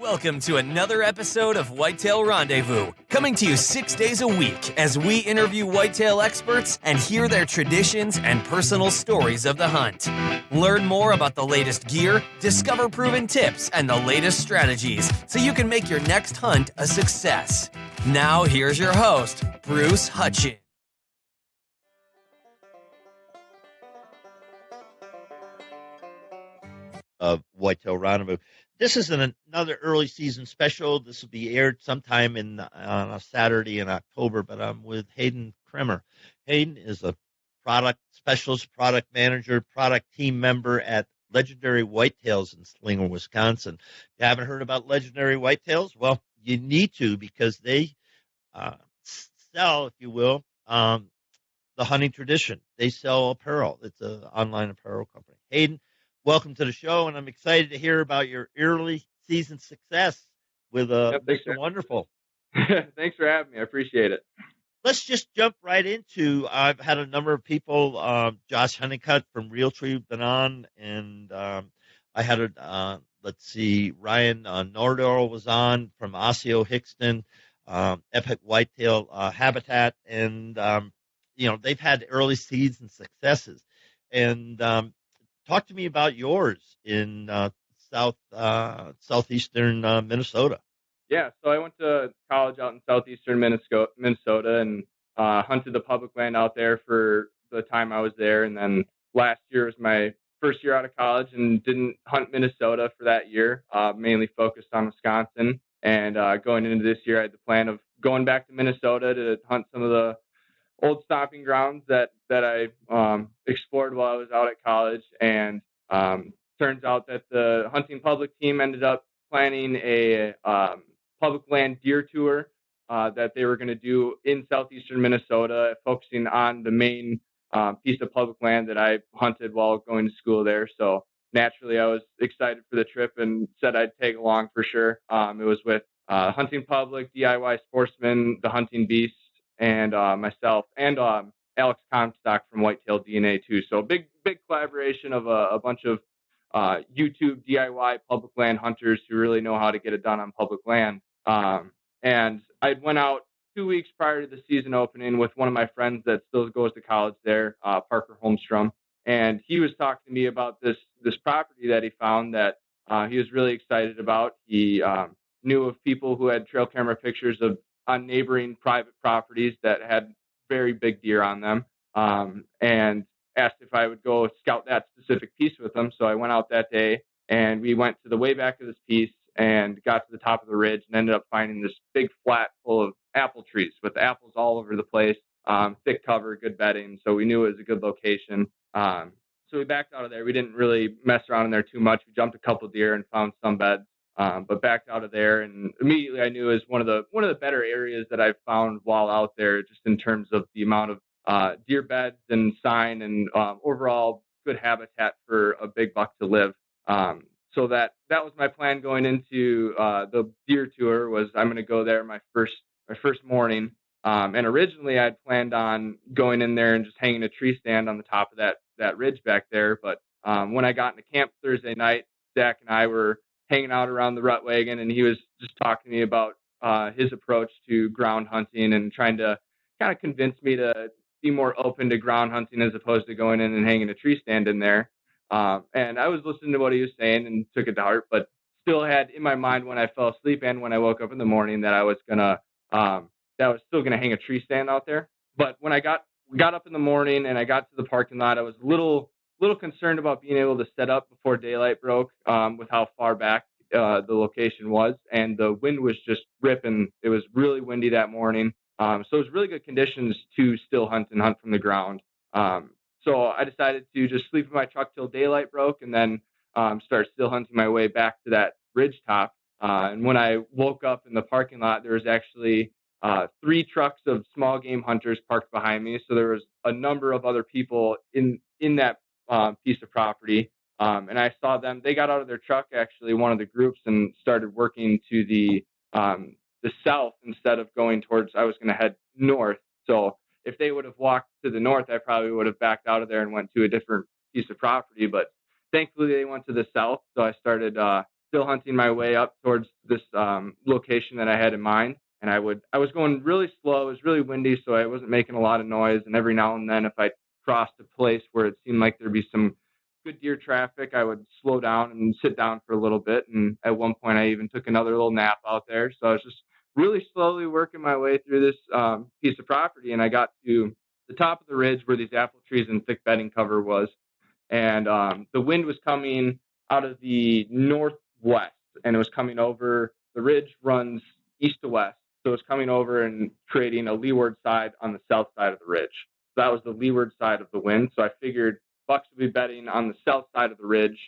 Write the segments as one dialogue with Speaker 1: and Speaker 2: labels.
Speaker 1: Welcome to another episode of Whitetail Rendezvous, coming to you 6 days a week as we interview whitetail experts and hear their traditions and personal stories of the hunt. Learn more about the latest gear, discover proven tips, and the latest strategies so you can make your next hunt a success. Now here's your host, Bruce Hutchins.
Speaker 2: Of Whitetail Rendezvous. This is another early season special. This will be aired sometime on a Saturday in October, but I'm with Hayden Krimmer. Hayden is a product specialist, product manager, product team member at Legendary Whitetails in Slinger, Wisconsin. If you haven't heard about Legendary Whitetails, well, you need to, because they sell, if you will, the hunting tradition. They sell apparel. It's an online apparel company. Hayden, welcome to the show, and I'm excited to hear about your early season success with Mr. Wonderful.
Speaker 3: Thanks for having me. I appreciate it.
Speaker 2: Let's just jump right into. I've had a number of people. Josh Honeycutt from Realtree been on, and I had Ryan Nordor was on from Osseo Hickston, Epic Whitetail Habitat, and they've had early season successes. And talk to me about yours in southeastern Minnesota.
Speaker 3: Yeah, so I went to college out in southeastern Minnesota and hunted the public land out there for the time I was there. And then last year was my first year out of college and didn't hunt Minnesota for that year, mainly focused on Wisconsin. And going into this year, I had the plan of going back to Minnesota to hunt some of the old stomping grounds that I explored while I was out at college. And turns out that the hunting public team ended up planning a public land deer tour that they were going to do in southeastern Minnesota, focusing on the main piece of public land that I hunted while going to school there. So naturally, I was excited for the trip and said I'd tag along for sure. It was with Hunting Public, DIY Sportsman, The Hunting Beast, and myself, and Alex Comstock from Whitetail DNA too. So big collaboration of a bunch of YouTube DIY public land hunters who really know how to get it done on public land. And I went out 2 weeks prior to the season opening with one of my friends that still goes to college there, Parker Holmstrom. And he was talking to me about this property that he found that he was really excited about. He knew of people who had trail camera pictures on neighboring private properties that had very big deer on them, and asked if I would go scout that specific piece with him. So I went out that day, and we went to the way back of this piece and got to the top of the ridge and ended up finding this big flat full of apple trees with apples all over the place, thick cover, good bedding. So we knew it was a good location. So we backed out of there. We didn't really mess around in there too much. We jumped a couple deer and found some beds. But backed out of there, and immediately I knew it was one of the better areas that I've found while out there, just in terms of the amount of deer beds and sign and overall good habitat for a big buck to live. So that was my plan going into the deer tour. Was I'm going to go there my first morning, and originally I'd planned on going in there and just hanging a tree stand on the top of that ridge back there. But when I got into camp Thursday night, Zach and I were hanging out around the rut wagon, and he was just talking to me about his approach to ground hunting and trying to kind of convince me to be more open to ground hunting as opposed to going in and hanging a tree stand in there. And I was listening to what he was saying and took it to heart, but still had in my mind when I fell asleep and when I woke up in the morning that I was still gonna hang a tree stand out there. But when I got up in the morning and I got to the parking lot, I was a little concerned about being able to set up before daylight broke, with how far back the location was, and the wind was just ripping. It was really windy that morning, so it was really good conditions to still hunt from the ground. So I decided to just sleep in my truck till daylight broke, and then start still hunting my way back to that ridge top. And when I woke up in the parking lot, there was actually 3 trucks of small game hunters parked behind me. So there was a number of other people in that piece of property. And I saw them, they got out of their truck, actually, one of the groups, and started working to the south instead of going towards, I was going to head north. So if they would have walked to the north, I probably would have backed out of there and went to a different piece of property. But thankfully they went to the south. So I started still hunting my way up towards this location that I had in mind. And I was going really slow. It was really windy, so I wasn't making a lot of noise. And every now and then, if I crossed a place where it seemed like there'd be some good deer traffic, I would slow down and sit down for a little bit. And at one point, I even took another little nap out there. So I was just really slowly working my way through this piece of property. And I got to the top of the ridge where these apple trees and thick bedding cover was. And the wind was coming out of the northwest, and it was coming over. The ridge runs east to west. So it was coming over and creating a leeward side on the south side of the ridge. So that was the leeward side of the wind. So I figured bucks would be bedding on the south side of the ridge,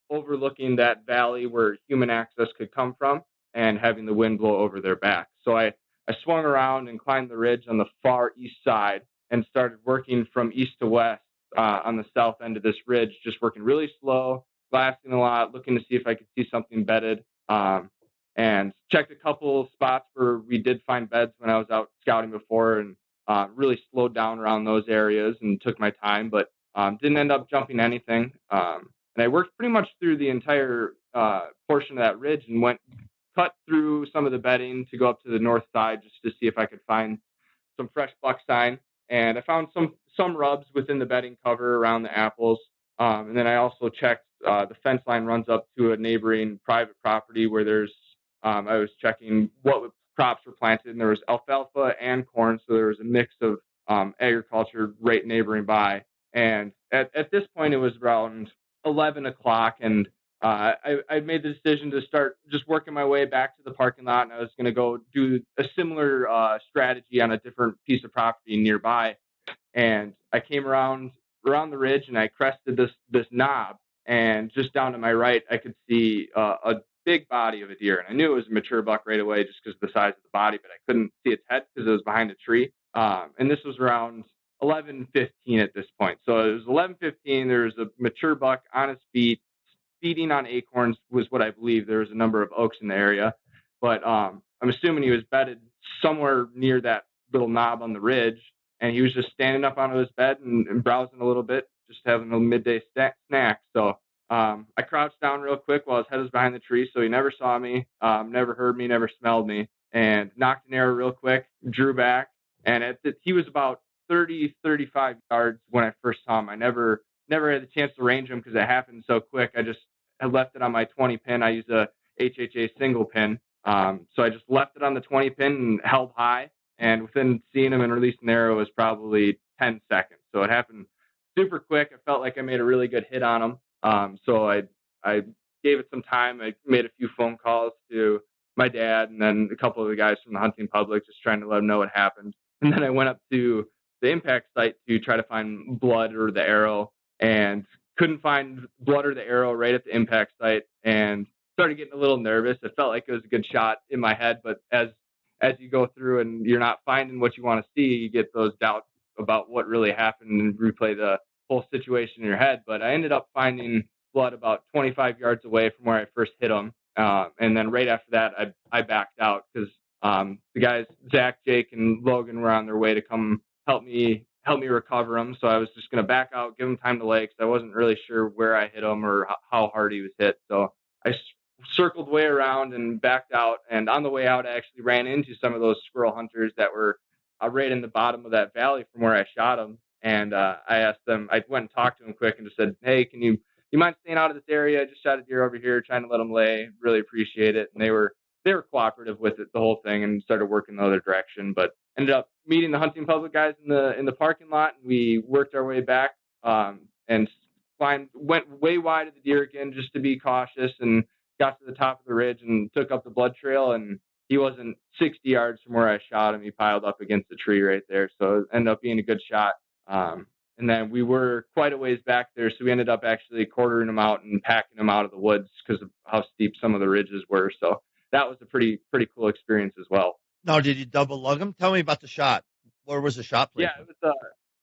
Speaker 3: overlooking that valley where human access could come from and having the wind blow over their back. So I swung around and climbed the ridge on the far east side and started working from east to west on the south end of this ridge, just working really slow, glassing a lot, looking to see if I could see something bedded. And checked a couple spots where we did find beds when I was out scouting before, and really slowed down around those areas and took my time, but didn't end up jumping anything. And I worked pretty much through the entire portion of that ridge and cut through some of the bedding to go up to the north side just to see if I could find some fresh buck sign. And I found some rubs within the bedding cover around the apples. And then I also checked the fence line runs up to a neighboring private property where there's I was checking what crops were planted, and there was alfalfa and corn, so there was a mix of agriculture right neighboring by. And at this point, it was around 11 o'clock, and I made the decision to start just working my way back to the parking lot, and I was going to go do a similar strategy on a different piece of property nearby. And I came around the ridge, and I crested this knob, and just down to my right, I could see a big body of a deer, and I knew it was a mature buck right away just because of the size of the body, but I couldn't see its head because it was behind a tree. And this was around 11:15 at this point. So it was 11:15. There was a mature buck on his feet, feeding on acorns was what I believe. There was a number of oaks in the area, but I'm assuming he was bedded somewhere near that little knob on the ridge, and he was just standing up onto his bed and browsing a little bit, just having a midday snack. So I crouched down real quick while his head was behind the tree, so he never saw me, never heard me, never smelled me, and knocked an arrow real quick, drew back, and he was about 35 yards when I first saw him. I never had the chance to range him because it happened so quick. I left it on my 20 pin. I use a HHA single pin, so I just left it on the 20 pin and held high, and within seeing him and releasing the arrow was probably 10 seconds. So it happened super quick. I felt like I made a really good hit on him. So I gave it some time. I made a few phone calls to my dad and then a couple of the guys from the hunting public, just trying to let them know what happened. And then I went up to the impact site to try to find blood or the arrow, and couldn't find blood or the arrow right at the impact site, and started getting a little nervous. It felt like it was a good shot in my head, but as you go through and you're not finding what you want to see, you get those doubts about what really happened and replay the whole situation in your head. But I ended up finding blood about 25 yards away from where I first hit him. And then right after that, I backed out because the guys, Zach, Jake, and Logan were on their way to come help me recover him. So I was just going to back out, give him time to lay, because I wasn't really sure where I hit him or how hard he was hit. So I circled way around and backed out. And on the way out, I actually ran into some of those squirrel hunters that were right in the bottom of that valley from where I shot them. And I asked them, I went and talked to them quick and just said, hey, can you mind staying out of this area? I just shot a deer over here, trying to let them lay. Really appreciate it. And they were cooperative with it, the whole thing, and started working the other direction. But ended up meeting the hunting public guys in the parking lot, and we worked our way back and went way wide of the deer again just to be cautious, and got to the top of the ridge and took up the blood trail. And he wasn't 60 yards from where I shot him. He piled up against the tree right there. So it ended up being a good shot. And then we were quite a ways back there, so we ended up actually quartering him out and packing him out of the woods because of how steep some of the ridges were. So that was a pretty cool experience as well.
Speaker 2: Now, did you double lug him? Tell me about the shot. Where was the shot placed?
Speaker 3: Yeah,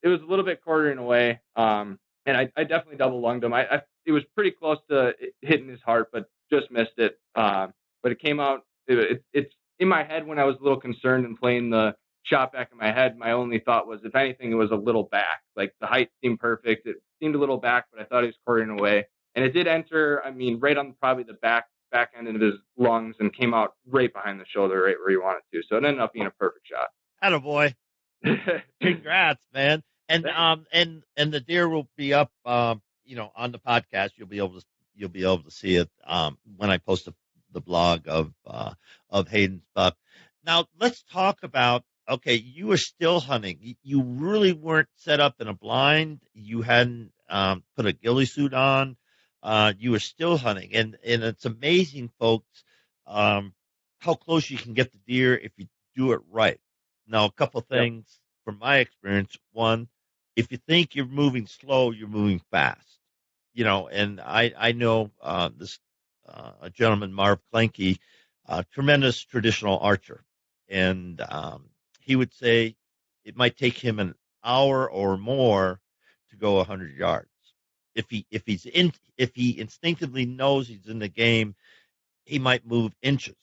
Speaker 3: it was a little bit quartering away, and I definitely double lunged him. It was pretty close to hitting his heart, but just missed it. But it came out. It's in my head when I was a little concerned and playing the shot back in my head. My only thought was, if anything, it was a little back. Like the height seemed perfect. It seemed a little back, but I thought he was quartering away. And it did enter, I mean, right on probably the back end of his lungs and came out right behind the shoulder, right where he wanted to. So it ended up being a perfect shot.
Speaker 2: Attaboy. Congrats, man. And and the deer will be up on the podcast. You'll be able to see it when I post the blog of Hayden's buck. Now let's talk about, okay, you were still hunting. You really weren't set up in a blind. You hadn't put a ghillie suit on. You were still hunting, and it's amazing, folks, how close you can get the deer if you do it right. Now, a couple things from my experience. One, if you think you're moving slow, you're moving fast. And I know this a gentleman, Marv Klenke, tremendous traditional archer, and he would say it might take him an hour or more to go 100 yards. If he instinctively knows he's in the game, he might move inches.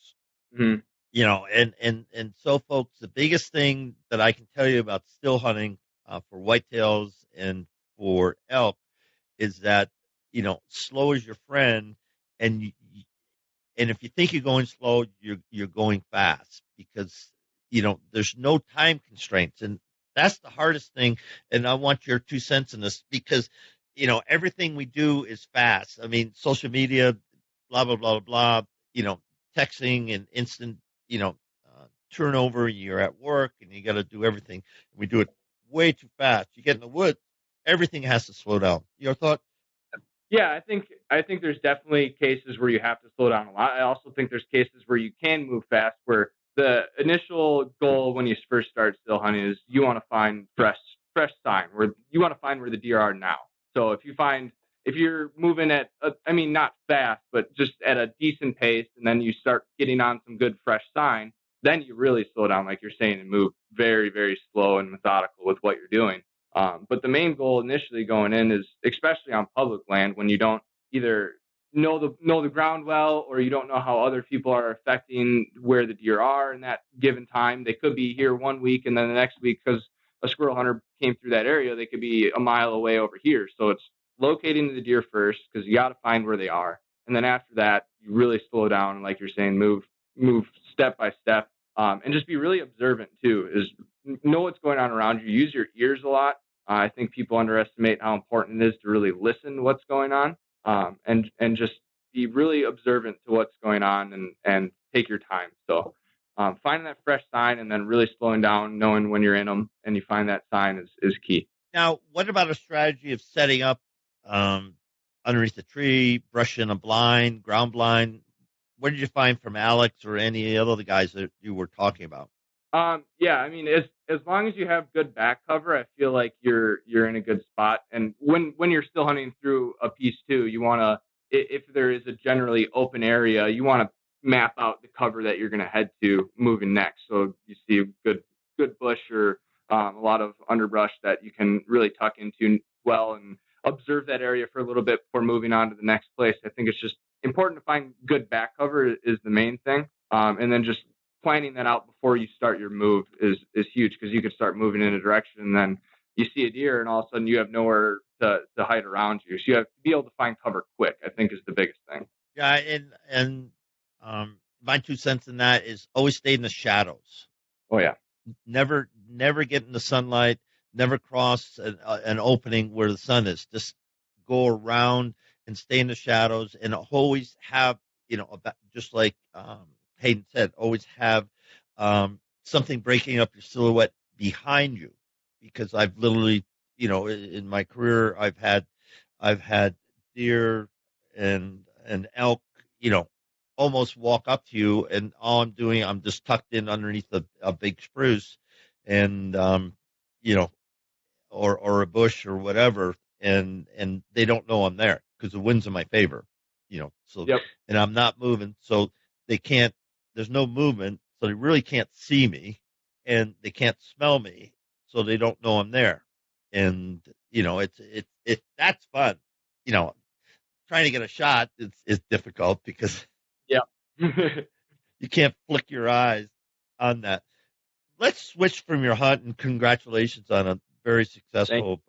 Speaker 3: Mm-hmm.
Speaker 2: And so, folks, the biggest thing that I can tell you about still hunting for whitetails and for elk is that slow is your friend, and if you think you're going slow, you're going fast, because there's no time constraints, and that's the hardest thing. And I want your 2 cents in this, because everything we do is fast. I mean, social media, blah blah blah blah. Texting and instant turnover. You're at work and you got to do everything. We do it way too fast. You get in the woods, everything has to slow down. Your thought?
Speaker 3: Yeah, I think there's definitely cases where you have to slow down a lot. I also think there's cases where you can move fast, where the initial goal when you first start still hunting is you want to find fresh sign, where you want to find where the deer are now. So if you're moving at, not fast, but just at a decent pace, and then you start getting on some good fresh sign, then you really slow down, like you're saying, and move very, very slow and methodical with what you're doing. But the main goal initially going in is, especially on public land, when you don't either know the ground well, or you don't know how other people are affecting where the deer are in that given time. They could be here 1 week, and then the next week, because a squirrel hunter came through that area, they could be a mile away over here. So it's locating the deer first, because you got to find where they are, and then after that, you really slow down, and like you're saying, move step by step, and just be really observant too. Is know what's going on around you. Use your ears a lot. I think people underestimate how important it is to really listen to what's going on, and just be really observant to what's going on, and take your time. So finding that fresh sign and then really slowing down, knowing when you're in them and you find that sign is key.
Speaker 2: Now, what about a strategy of setting up underneath the tree, brushing a blind, ground blind? What did you find from Alex or any other the guys that you were talking about?
Speaker 3: Yeah, as long as you have good back cover, I feel like you're in a good spot. And when you're still hunting through a piece too, you want to, if there is a generally open area, you want to map out the cover that you're going to head to moving next. So you see a good bush or a lot of underbrush that you can really tuck into well and observe that area for a little bit before moving on to the next place. I think it's just important to find good back cover is the main thing. And then just planning that out before you start your move is huge, because you could start moving in a direction and then you see a deer and all of a sudden you have nowhere to hide around you. So you have to be able to find cover quick, I think, is the biggest thing.
Speaker 2: Yeah, and my 2 cents in that is always stay in the shadows.
Speaker 3: Oh yeah.
Speaker 2: Never get in the sunlight, never cross an opening where the sun is. Just go around and stay in the shadows, and always have, just like Hayden said, always have something breaking up your silhouette behind you, because I've literally, in my career, I've had deer and elk, almost walk up to you, and all I'm doing, I'm just tucked in underneath a big spruce, and or a bush or whatever, and they don't know I'm there because the wind's in my favor, so
Speaker 3: yep.
Speaker 2: And I'm not moving, so they can't. There's no movement, so they really can't see me, and they can't smell me, so they don't know I'm there. And it's that's fun. Trying to get a shot is difficult, because you can't flick your eyes on that. Let's switch from your hunt, and congratulations on a very successful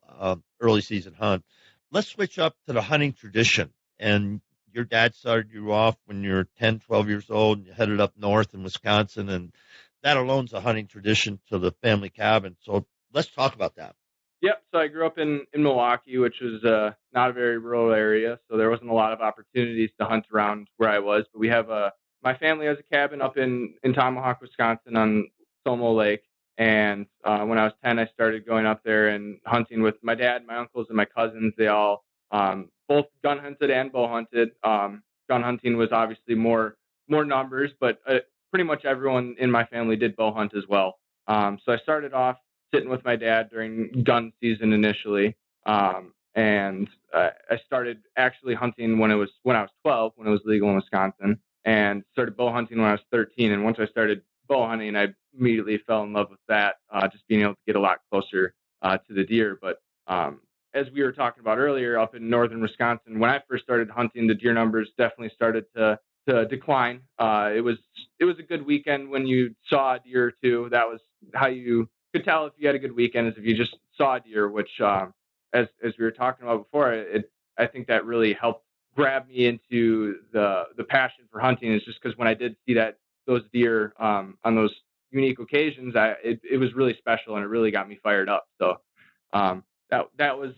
Speaker 2: early season hunt. Let's switch up to the hunting tradition, and your dad started you off when you were 10, 12 years old, and you headed up north in Wisconsin, and that alone's a hunting tradition to the family cabin. So let's talk about that.
Speaker 3: Yep. So I grew up in Milwaukee, which was not a very rural area, so there wasn't a lot of opportunities to hunt around where I was. But we have my family has a cabin up in Tomahawk, Wisconsin, on Somo Lake. And when I was 10, I started going up there and hunting with my dad, my uncles, and my cousins. They all both gun hunted and bow hunted. Gun hunting was obviously more numbers, but pretty much everyone in my family did bow hunt as well. So I started off sitting with my dad during gun season initially, and I started actually hunting when I was 12, when it was legal in Wisconsin, and started bow hunting when I was 13. And once I started bow hunting, I immediately fell in love with that, just being able to get a lot closer to the deer. But as we were talking about earlier, up in northern Wisconsin, when I first started hunting, the deer numbers definitely started to decline. It was a good weekend when you saw a deer or two. That was how you could tell if you had a good weekend, is if you just saw a deer, which as we were talking about before, I think that really helped grab me into the passion for hunting. Is just because when I did see those deer on those unique occasions, it was really special, and it really got me fired up. So that was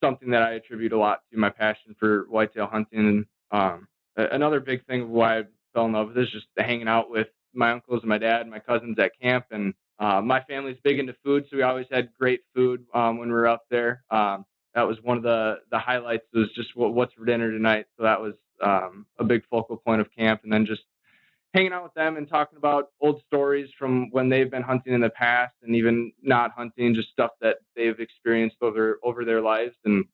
Speaker 3: something that I attribute a lot to my passion for whitetail hunting. And another big thing of why I fell in love with this is just hanging out with my uncles and my dad and my cousins at camp. And my family's big into food, so we always had great food when we were up there. That was one of the highlights, was just what's for dinner tonight. So that was a big focal point of camp. And then just hanging out with them and talking about old stories from when they've been hunting in the past, and even not hunting, just stuff that they've experienced over their lives, and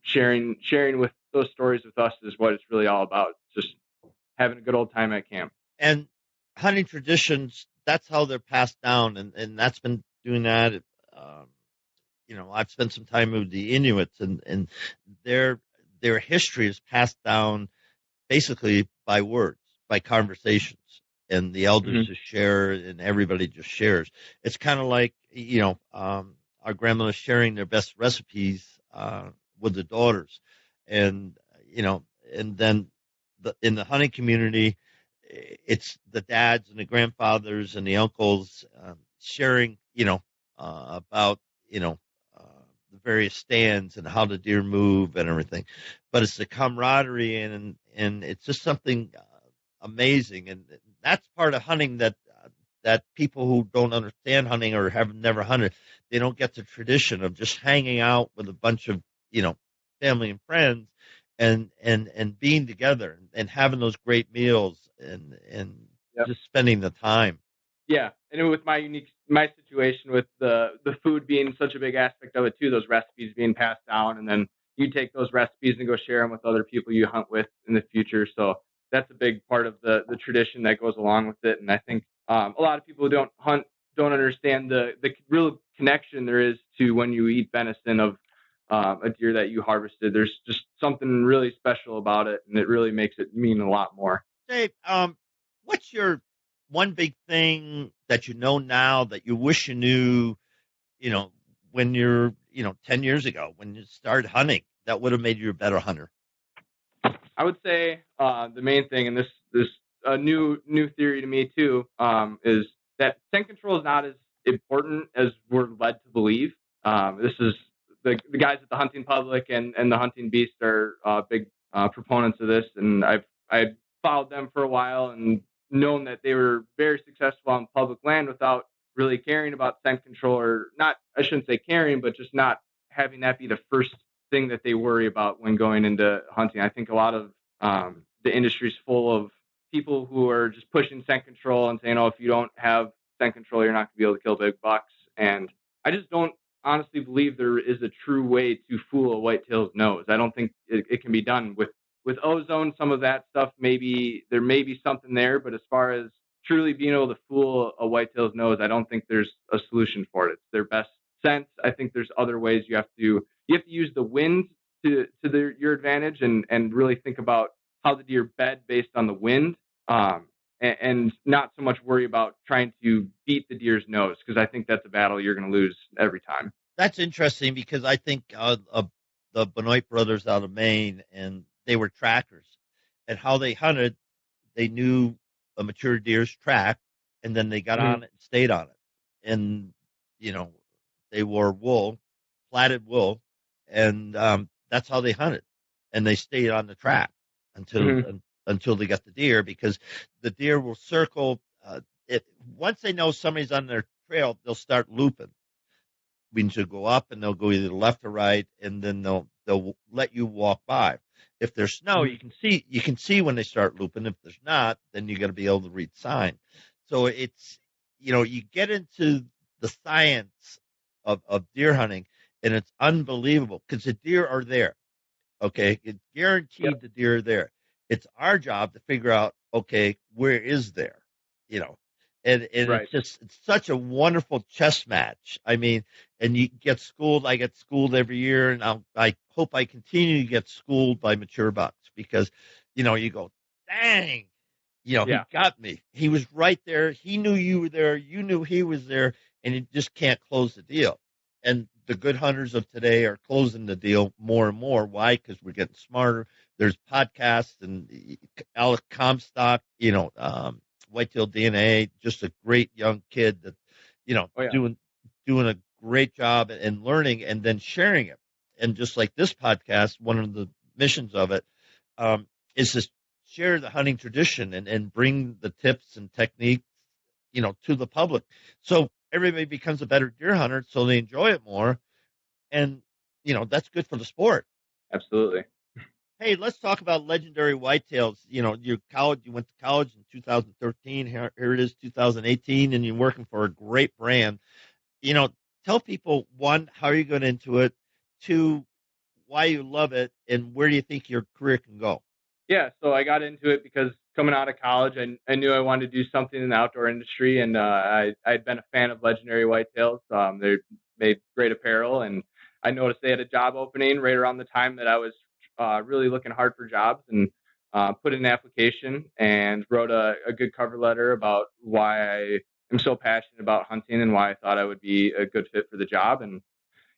Speaker 3: sharing with those stories with us is what it's really all about. It's just having a good old time at camp.
Speaker 2: And hunting traditions, that's how they're passed down, and that's been doing that. I've spent some time with the Inuits, and their history is passed down basically by words, by conversations, and the elders just share, and everybody just shares. It's kind of like, our grandmothers sharing their best recipes with the daughters, and then in the hunting community, it's the dads and the grandfathers and the uncles sharing, about, the various stands and how the deer move and everything. But it's the camaraderie, and it's just something amazing. And that's part of hunting that people who don't understand hunting or have never hunted, they don't get the tradition of just hanging out with a bunch of, family and friends, and being together and having those great meals and
Speaker 3: Yep.
Speaker 2: just spending the time.
Speaker 3: Yeah, and with my situation with the food being such a big aspect of it too, those recipes being passed down, and then you take those recipes and go share them with other people you hunt with in the future. So that's a big part of the tradition that goes along with it. And I think a lot of people who don't hunt don't understand the real connection there is to when you eat venison of a deer that you harvested. There's just something really special about it, and it really makes it mean a lot more.
Speaker 2: Dave, what's your one big thing that you know now that you wish you knew, when you're, 10 years ago, when you started hunting, that would have made you a better hunter?
Speaker 3: I would say the main thing, and this a new theory to me too, is that scent control is not as important as we're led to believe. This is the guys at the hunting public and the hunting beast are big proponents of this, and I followed them for a while and known that they were very successful on public land without really caring about scent control, or not, I shouldn't say caring, but just not having that be the first thing that they worry about when going into hunting. I think a lot of the industry is full of people who are just pushing scent control and saying, if you don't have scent control, you're not going to be able to kill big bucks. And I just don't honestly believe there is a true way to fool a whitetail's nose. I don't think it can be done with ozone. Some of that stuff, maybe there may be something there, but as far as truly being able to fool a whitetail's nose, I don't think there's a solution for it. It's their best sense. I think there's other ways you have to use the wind to your advantage, and really think about how the deer bed based on the wind, and not so much worry about trying to beat the deer's nose, because I think that's a battle you're going to lose every time.
Speaker 2: That's interesting, because I think the Benoit brothers out of Maine and they were trackers. And how they hunted, they knew a mature deer's track, and then they got on it and stayed on it. And, they wore wool, plaited wool, and that's how they hunted. And they stayed on the track until they got the deer, because the deer will circle. Once they know somebody's on their trail, they'll start looping. Means you'll go up and they'll go either left or right, and then they'll let you walk by. If there's snow, you can see when they start looping. If there's not, then you got to be able to read sign. So it's, you get into the science of deer hunting, and it's unbelievable because the deer are there. Okay, it's guaranteed the deer are there. It's our job to figure out, okay, where is there? And right. It's such a wonderful chess match. I mean, and you get schooled. I get schooled every year, and I hope I continue to get schooled by mature bucks, because, you go, dang, he got me. He was right there. He knew you were there. You knew he was there, and you just can't close the deal. And the good hunters of today are closing the deal more and more. Why? Because we're getting smarter. There's podcasts and Alec Comstock, Whitetail DNA, just a great young kid that, doing a great job and learning and then sharing it. And just like this podcast, one of the missions of it is to share the hunting tradition and bring the tips and techniques, to the public. So everybody becomes a better deer hunter, so they enjoy it more. And, that's good for the sport.
Speaker 3: Absolutely.
Speaker 2: Hey, let's talk about legendary whitetails. You went to college in 2013. Here it is, 2018, and you're working for a great brand. Tell people, one, how you got into it, two, why you love it, and where do you think your career can go?
Speaker 3: Yeah, so I got into it because coming out of college, I knew I wanted to do something in the outdoor industry, and I'd been a fan of legendary whitetails. They made great apparel, and I noticed they had a job opening right around the time that I was really looking hard for jobs, and put in an application and wrote a good cover letter about why I am so passionate about hunting and why I thought I would be a good fit for the job, and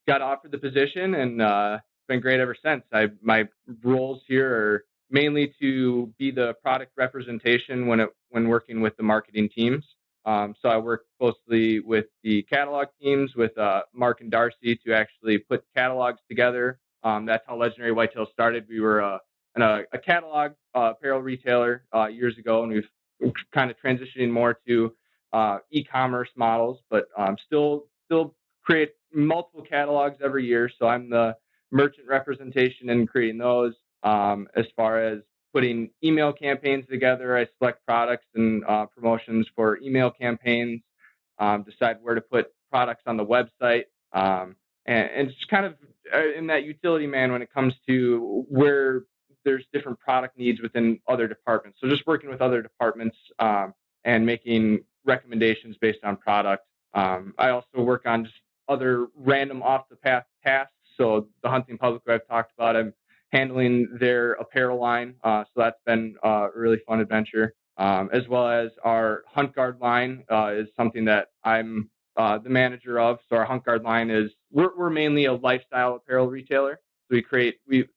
Speaker 3: got offered the position, and it's been great ever since. My roles here are mainly to be the product representation when working with the marketing teams. So I work closely with the catalog teams, with Mark and Darcy, to actually put catalogs together. That's how Legendary Whitetail started. We were a catalog apparel retailer years ago, and we've kind of transitioning more to e-commerce models, but still create multiple catalogs every year. So I'm the merchant representation in creating those. As far as putting email campaigns together, I select products and promotions for email campaigns, decide where to put products on the website, and just kind of in that utility man when it comes to where there's different product needs within other departments. So just working with other departments and making recommendations based on product. I also work on just other random off-the-path tasks. So the hunting public who I've talked about, I'm handling their apparel line. So that's been a really fun adventure. As well as our Hunt Guard line is something that I'm the manager of. So our Hunt Guard line is, we're mainly a lifestyle apparel retailer. So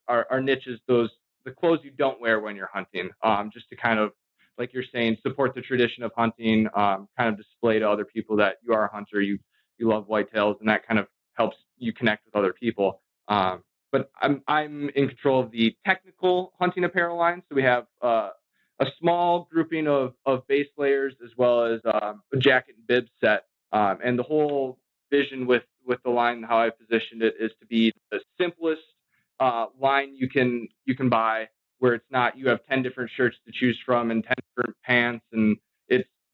Speaker 3: our niche is the clothes you don't wear when you're hunting, just to kind of, like you're saying, support the tradition of hunting, kind of display to other people that you are a hunter, you love whitetails, and that kind of helps you connect with other people. But I'm in control of the technical hunting apparel line. So we have a small grouping of base layers, as well as a jacket and bib set. And the whole vision with the line, how I positioned it, is to be the simplest line you can buy, where it's not, you have 10 different shirts to choose from and 10 different pants, and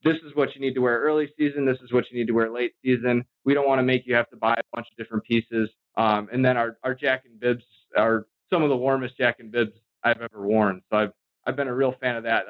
Speaker 3: this is what you need to wear early season, this is what you need to wear late season. We don't want to make you have to buy a bunch of different pieces. And then our jacket and bibs are some of the warmest jacket and bibs I've ever worn. So I've been a real fan of that.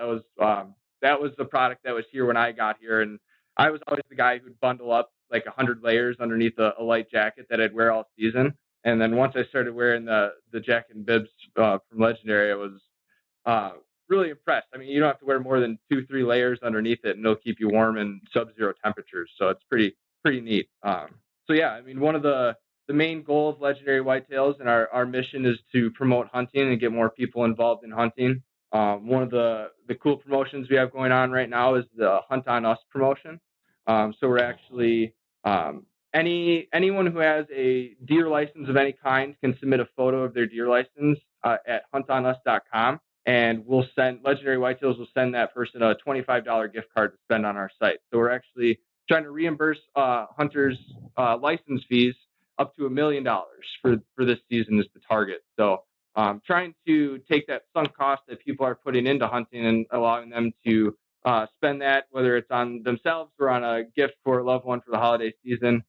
Speaker 3: That was the product that was here when I got here, and I was always the guy who'd bundle up like 100 layers underneath a light jacket that I'd wear all season. And then once I started wearing the jacket and bibs from Legendary, I was really impressed. I mean, you don't have to wear more than 2-3 layers underneath it, and it'll keep you warm in sub-zero temperatures. So it's pretty neat. So yeah, I mean, one of the the main goal of Legendary Whitetails and our mission is to promote hunting and get more people involved in hunting. One of the cool promotions we have going on right now is the Hunt on Us promotion. So we're actually anyone who has a deer license of any kind can submit a photo of their deer license at huntonus.com, and Legendary Whitetails will send that person a $25 gift card to spend on our site. So we're actually trying to reimburse hunters license fees up to $1 million for this season is the target. So trying to take that sunk cost that people are putting into hunting and allowing them to spend that, whether it's on themselves or on a gift for a loved one for the holiday season.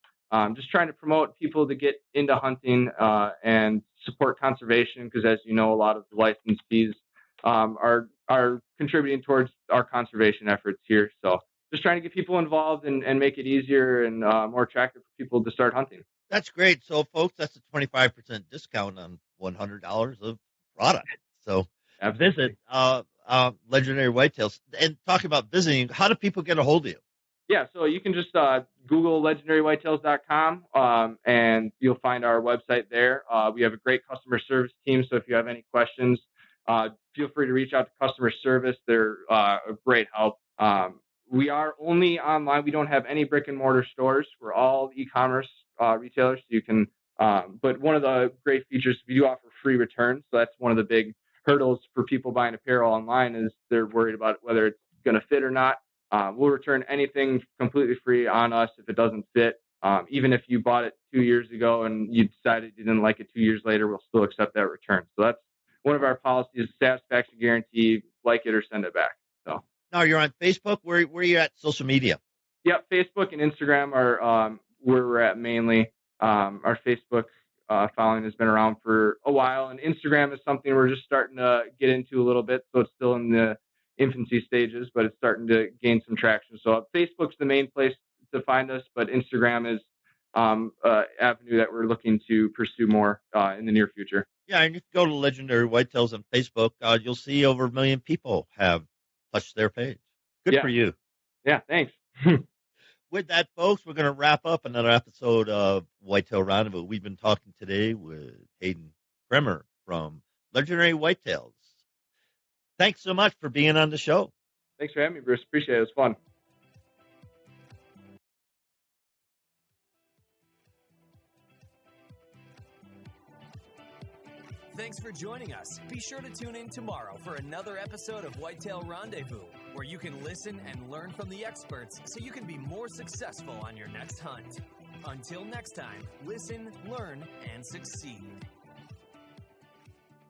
Speaker 3: Just trying to promote people to get into hunting and support conservation, because as you know, a lot of the license fees are contributing towards our conservation efforts here. So just trying to get people involved and make it easier and more attractive for people to start hunting.
Speaker 2: That's great. So, folks, that's a 25% discount on $100 of product. So visit Legendary Whitetails. And talk about visiting, how do people get a hold of you?
Speaker 3: Yeah, so you can just Google legendarywhitetails.com, and you'll find our website there. We have a great customer service team, so if you have any questions, feel free to reach out to customer service. They're a great help. We are only online. We don't have any brick and mortar stores. We're all e-commerce retailers. So you can, but one of the great features, we do offer free returns. So that's one of the big hurdles for people buying apparel online, is they're worried about whether it's going to fit or not. We'll return anything completely free on us if it doesn't fit. Even if you bought it 2 years ago and you decided you didn't like it 2 years later, we'll still accept that return. So that's one of our policies, satisfaction guarantee, like it or send it back. So
Speaker 2: now you're on Facebook. Where are you at social media?
Speaker 3: Yep, Facebook and Instagram are where we're at mainly. Our Facebook following has been around for a while, and Instagram is something we're just starting to get into a little bit. So it's still in the infancy stages, but it's starting to gain some traction. So Facebook's the main place to find us, but Instagram is an avenue that we're looking to pursue more in the near future.
Speaker 2: Yeah, and you can go to Legendary Whitetails on Facebook. You'll see over 1 million people have touched their page. Good for you.
Speaker 3: Yeah, thanks.
Speaker 2: With that, folks, we're going to wrap up another episode of Whitetail Rendezvous. We've been talking today with Hayden Krimmer from Legendary Whitetails. Thanks so much for being on the show.
Speaker 3: Thanks for having me, Bruce. Appreciate it. It was fun.
Speaker 1: Thanks for joining us. Be sure to tune in tomorrow for another episode of Whitetail Rendezvous, where you can listen and learn from the experts so you can be more successful on your next hunt. Until next time, listen, learn, and succeed.